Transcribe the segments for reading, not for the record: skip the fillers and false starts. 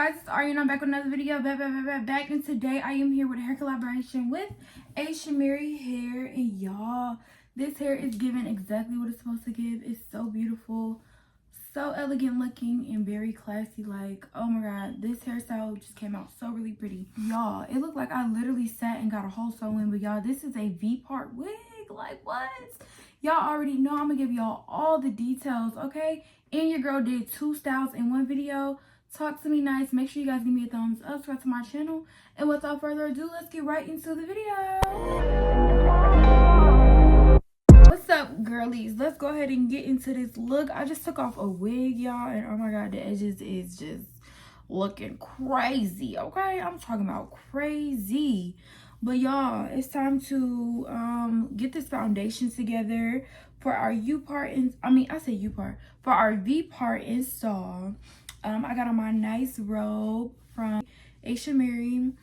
guys, it's Ari and I'm back with another video. Back, and today I am here with a hair collaboration with Ashimaryhair. And y'all, this hair is giving exactly what it's supposed to give. It's so beautiful, so elegant looking, and very classy. Like, oh my god, this hairstyle just came out so really pretty. Y'all, it looked like I literally sat and got a whole sew in, but y'all, this is a V-part wig. Like, what? Y'all already know I'm gonna give y'all all the details, okay? And your girl did 2 styles in one video. Talk to me nice. Make sure you guys give me a thumbs up, subscribe to my channel, and without further ado, let's get right into the video. What's up, girlies? Let's go ahead and get into this look. I just took off a wig, y'all, and oh my god, the edges is just looking crazy, okay? I'm talking about crazy. But y'all, it's time to get this foundation together for our U-part, for our V-part install. I got on my nice robe from Ashimary,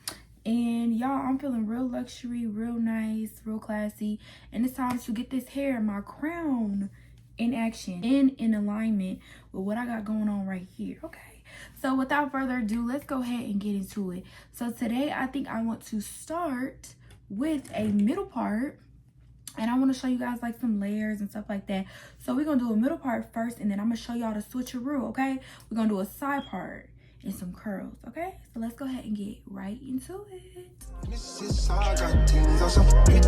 and y'all, I'm feeling real luxury, real nice, real classy, and it's time to get this hair, my crown, in action and in alignment with what I got going on right here, okay? So without further ado, let's go ahead and get into it. So today, I think I want to start with a middle part. And I want to show you guys like some layers and stuff like that. So we're going to do a middle part first, and then I'm going to show y'all the switcheroo, okay? We're going to do a side part and some curls, okay? So let's go ahead and get right into it. Mrs. I got things are so pretty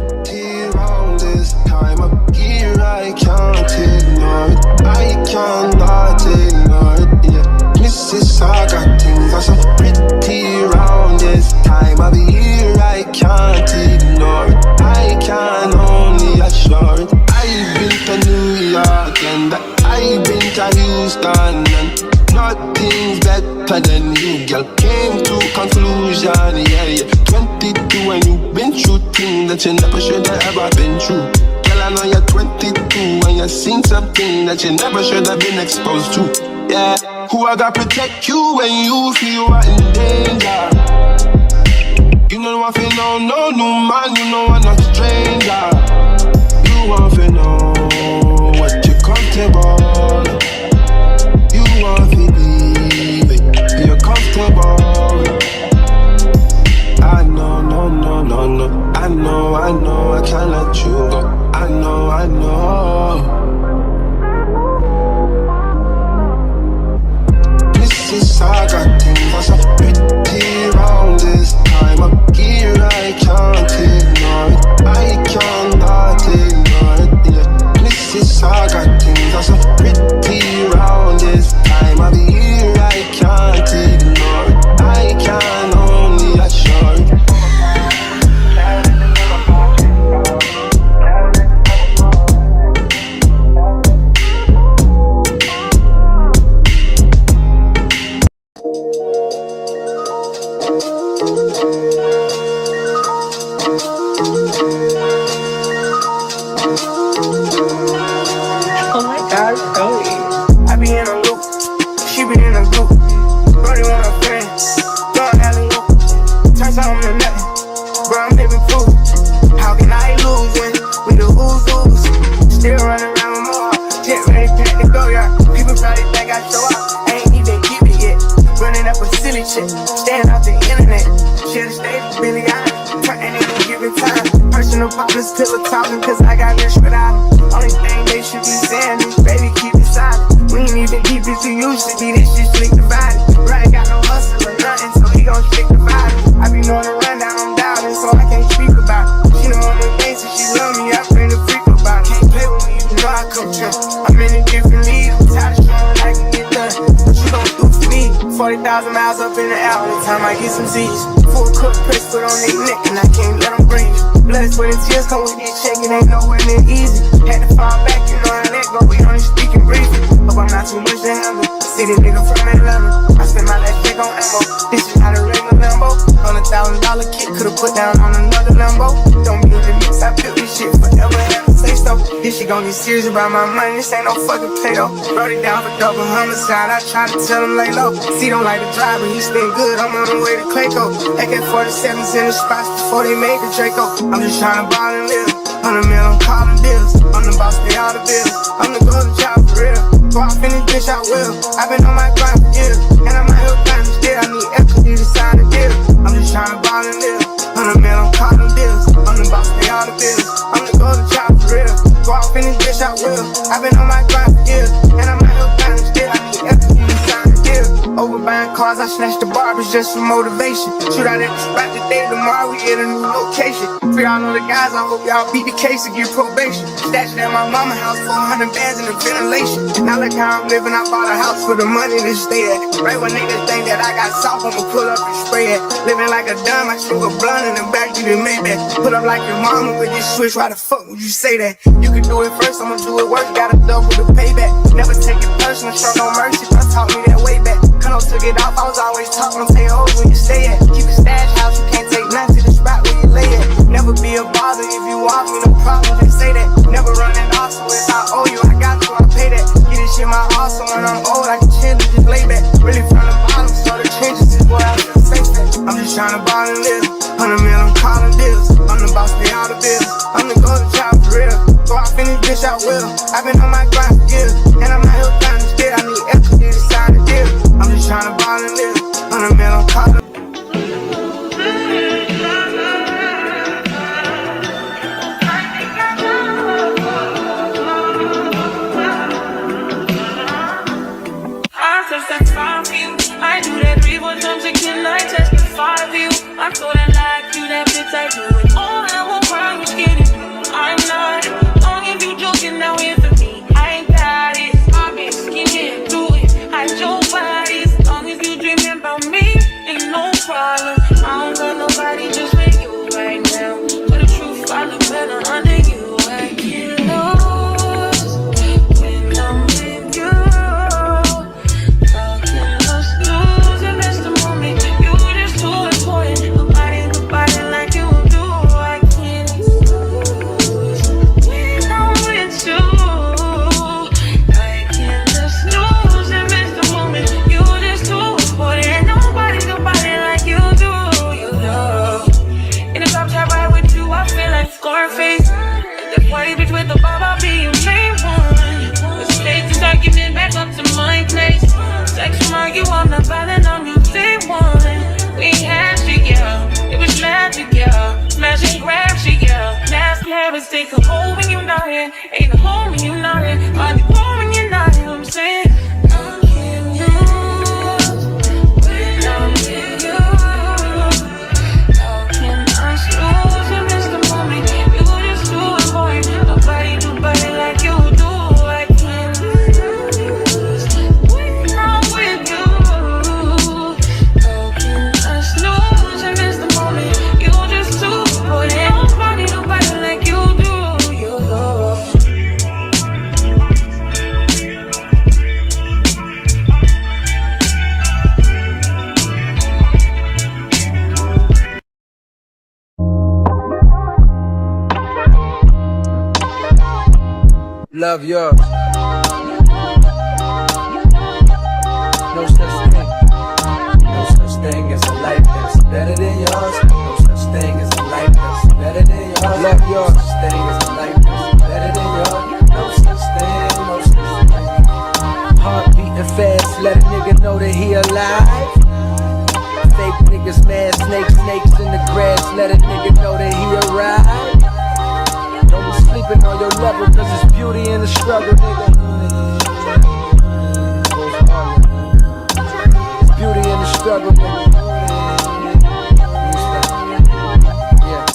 round this time of year. I can't ignore it. I cannot ignore it, yeah. Mrs. I got things are so pretty round this time of year. I can't ignore it. I can only assure it. I've been to New York and I've been to Houston, and nothing's better than you, girl. Came to conclusion, yeah. 22 and you've been through things that you never should have ever been through. Girl, I know you're 22 and you've seen something that you never should have been exposed to, yeah. Who I gotta protect you when you feel you're in danger. You know I feel no new man, you know I'm not a stranger. You want to know what you're comfortable. You want to believe it, you're comfortable. I know, no. I know, I can't let you go. I know. This is I got things that's so pretty round this time of year. I can't ignore it. I cannot ignore it, yeah. This is I got things that's so pretty round this time of year. I can't ignore it. I can only assure it. Oh my god, Chloe. I be in a loop, she be in a group. Brody want a friend, don't alley loop. Turns out I'm the nothing, bro, I'm living proof. How can I lose when we the who's? Still running around with more, get ready, pack to go, yeah. People probably think I show up, I ain't even keep it yet. Running up a silly shit, staying off the internet. Should've stayed with Billy Island, turning it and giving time. Personal problems, pillow talking, cause I got rich without them. Only thing they should be saying is, baby, keep it silent. We ain't even deep as you used to be, this shit slick divided. Right, got no hustle or nothing, so he gon' stick divided. I be knowing the rundown, I'm doubting, so I can't speak about it. She know all the things, and she love me, I bring the freak about it. Can't play with me, you know I come true. I'm in a different league, I'm tired of showing I can get done. What you gon' do for me? 40,000 miles up in the air, every time I get some Z's. Full cook press, put on their neck, and I can't let them breathe. Blood, sweat, and tears come with this check, it ain't nowhere near easy. Had to fall back, you know I let go, we only speaking briefly. Hope I'm not too much to handle. See this nigga from Atlanta, I spend my last check on ammo. This is not a regular Lambo. $100,000 kit, could've put down on another Lambo. Don't be in the mix, I built this shit forever, have to say so. This shit gon' get serious about my money, this ain't no fucking play-doh. Wrote it down for double homicide, I try to tell him lay low. See, don't like the driver, he spin good, I'm on the way to Clayco. AK-47s in the spots before they made the Draco. I'm just tryna ball and live. 100 mil, I'm calling bills. I'm the boss, pay all the bills. I'm the golden child for real. Go off in this bitch, I will. I've been on my grind for years, and I'm out here grinding still. I need Go off in this bitch, I will. I've been on my grind for years, and I'm out here grinding still. I need effort to sign a deal. Over buying cars, I snatched the barbers just for motivation. Shoot out at the spot today, tomorrow we at a new location. For y'all know the guys, I hope y'all beat the case and get probation. Stashed at my mama house, 400 bands in the ventilation. Now look how I'm living, I bought a house for the money to stay at. Right when niggas think that I got soft, I'ma pull up and spray it. Living like a dumb, I smoke a blunt in the back, you done made that. Put up like your mama with this switch, why the fuck would you say that? You can do it first, I'ma do it worse, gotta double the payback. Never take it personal, show no mercy, I taught me that way back. Kano took it off, I was always talking, don't take hoes where you stay at. Keep a stash house, you can't take nothing to the spot where you lay at. Never be a bother if you walk me, no problem, just say that. Never running off, so if I owe you, I got you, I pay that. Get this shit my heart, so when I'm old, I can chill and just lay back. Really from the bottom, so the trenches is where I feel safe at. I'm just trying to ball and live, 100 mil, I'm calling deals. I'm the boss, pay all the bills, I'm the golden child for real. Go off in this bitch, I will. I've been on my grind for years, and I'm out here grinding still. I need equity to sign the deal. I'm just trying to ball and live, 100 mil, I'm calling. I do that 3-4 times again, I testify for you. I'm so that like you, that bitch, I do it all. I won't cry, you scared it. I'm not. Long if you joking, now here for me. I ain't got it. I've been skinny, do it. I your bodies. Long as you dreaming about me, ain't no problem. I don't got nobody just with you right now. But the truth, I look better under you. I get lost when I'm with you. Scarface, the party bitch with the bob, I'll be your main one. The stakes is argument back up to my place. Sex from argue, I'm not violent on you, day one. We had shit, yeah, it was magic, yeah. Smash and grab shit, yeah. Nasty habits take a hold when you're not here. Ain't a home when you're not here. I'll be born when you're not here, I'm saying. I can't lose when I'm with you. How can I lose and miss the moment? You just too important. Nobody do body like you do. I can't lose when I'm with you. How can I snooze and miss the moment? You just too important. Nobody do body like you do. You know. Love yours. No such thing. No such thing as a life that's better than yours. No such thing as a life that's better than yours. Love yours. No such thing as a life that's better than yours. No such thing. No such thing. Heart beating fast, let a nigga know that he alive. Fake niggas mad, snakes in the grass, let a nigga know that he arrived. Don't be sleeping on your level, cause it's beauty in the struggle, nigga. It's beauty in the struggle, nigga. Yeah.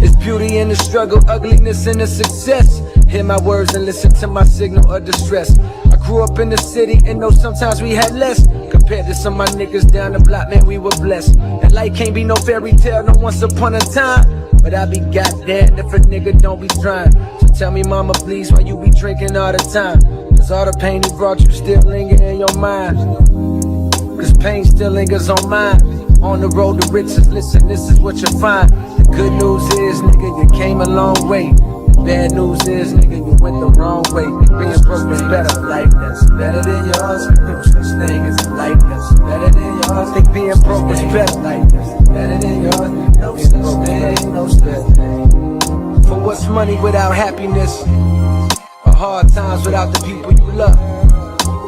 It's beauty in the struggle, ugliness in the success. Hear my words and listen to my signal of distress. I grew up in the city and know sometimes we had less. Compared to some of my niggas down the block, man, we were blessed. And life can't be no fairy tale, no once upon a time. But I be goddamn if a nigga don't be trying. So tell me, mama, please, why you be drinking all the time? Cause all the pain he brought you still linger in your mind. Cause pain still lingers on mine. On the road to riches, listen, this is what you'll find. The good news is, nigga, you came a long way. The bad news is, nigga, you went the wrong way. Being broke is better, life that's better than yours. No such thing as a life that's better than yours. Think being broke is better, life that's better than yours. No such thing, no such thing. For what's money without happiness? Or hard times without the people you love?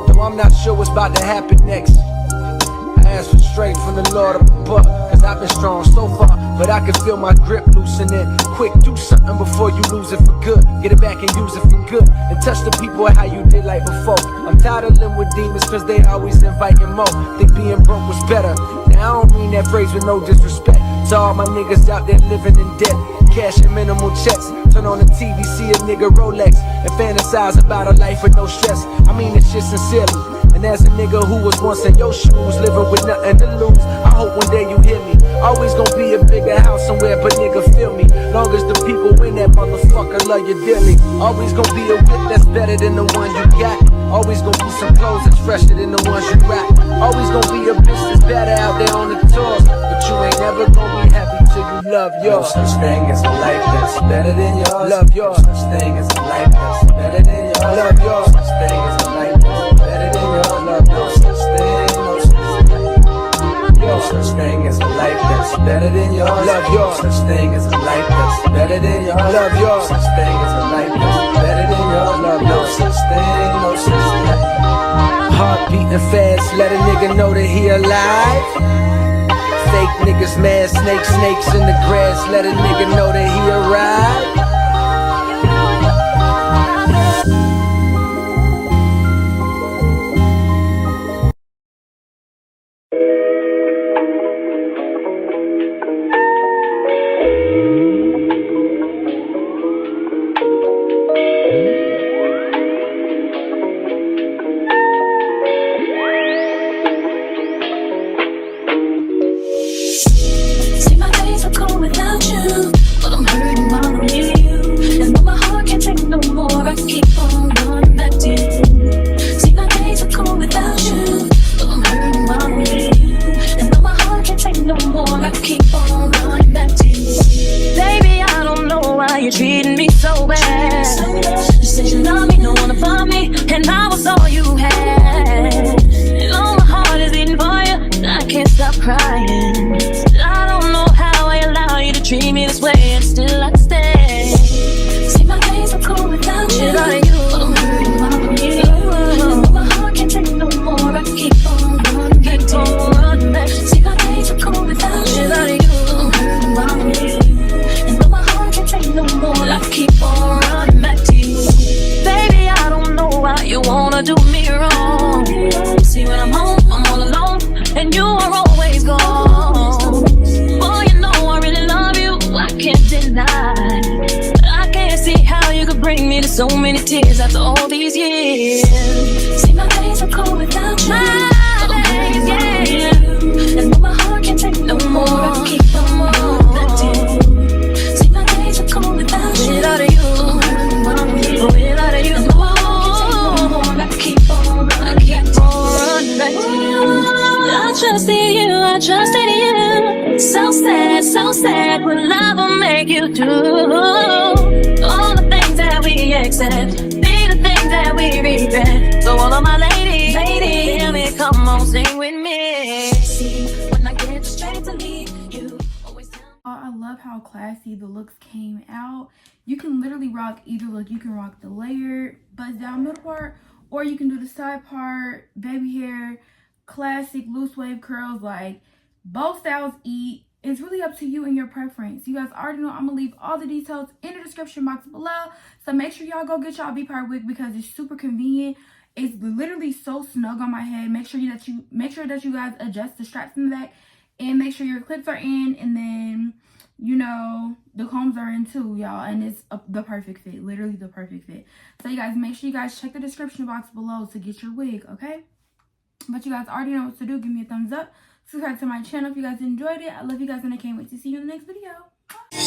Though I'm not sure what's about to happen next, I ask for strength from the Lord above. Cause I've been strong so far, but I can feel my grip loosening. Quick, do something before you lose it for good. Get it back and use it for good, and touch the people how you did like before. I'm tired of living with demons cause they always inviting more. Think being broke was better. Now I don't mean that phrase with no disrespect to all my niggas out there living in debt, cashing minimal checks. Turn on the TV, see a nigga Rolex, and fantasize about a life with no stress. I mean this shit sincerely. And as a nigga who was once in your shoes, living with nothing to lose, I hope one day you hear me. Always gonna be a bigger house somewhere, but nigga feel me. Long as the people in that motherfucker love you dearly. Always gonna be a whip that's better than the one you got. Always gonna be some clothes that's fresher than the ones you rock. Always gonna be a bitch that's better out there on the tours, but you ain't never gonna be happy till you love yours. No such thing as a life that's better than yours. Love yours. No such thing as a life that's better than yours. Love yours. No such thing as a life that's better than yours. Love No such thing, no such thing. No such thing as a life that's better than yours. Love yours. No such thing as a life that's better than yours. Love yours. No such thing as a life that's better than yours. No such thing, no such thing. Heart beating fast, let a nigga know that he alive. Fake niggas mad, snakes in the grass, let a nigga know that he arrived. See, my days are cold without you, but I'm hurting while I'm near you. And though my heart can't take no more, I keep on running back to you. See, my days are cold without you, but I'm hurting while I'm near you. And though my heart can't take no more, I keep on running back to you. Baby, I don't know why you're treating me so bad. You said you love me, no one above me, And I was all you had. And all my heart is beating for you, and I can't stop crying. I don't know how I allow you to treat me this way, and still I stay. see, my days are cold without you, Without you. but I'm hurting while I'm near you. And though my heart can't take no more, I keep on running back to you. See, my days are cold without you, Without you. but I'm hurting while I'm near you. And though my heart can't take no more, I keep on running back to you. Baby, I don't know why you wanna do me wrong. See, when I'm home, I'm all alone, and you are always gone. Boy, you know I really love you, I can't deny. I can't see how you could bring me to so many tears after all these years. See, my days are cold without you, but I'm hurting while I'm near you. And though my heart can't take no more, I keep on running back to you. See, my days are cold without you, Without you. but I'm hurting while I'm near you. Without you. And though my heart can't take no more, I keep on running back to you. Run back to you. I trusted you, I trusted you. So sad, what love will make you do. All the things that we accept, be the things that we regret. So all of my ladies, hear me, come on, sing with me. See, when I get straight to leave, you always tell me. I love how classy the looks came out. You can literally rock either look. You can rock the layered buzz down middle part, or you can do the side part, baby hair, classic loose wave curls. Like, both styles eat. It's really up to you and your preference. You guys already know I'm gonna leave all the details in the description box below, so make sure y'all go get y'all V-part wig because it's super convenient. It's literally so snug on my head. Make sure that you guys adjust the straps in the back, and make sure your clips are in, and then, you know, the combs are in too, y'all. And it's the perfect fit, literally the perfect fit. So you guys, make sure you guys check the description box below to get your wig, okay? But you guys already know what to do. Give me a thumbs up, subscribe to my channel if you guys enjoyed it. I love you guys, and I can't wait to see you in the next video. Bye.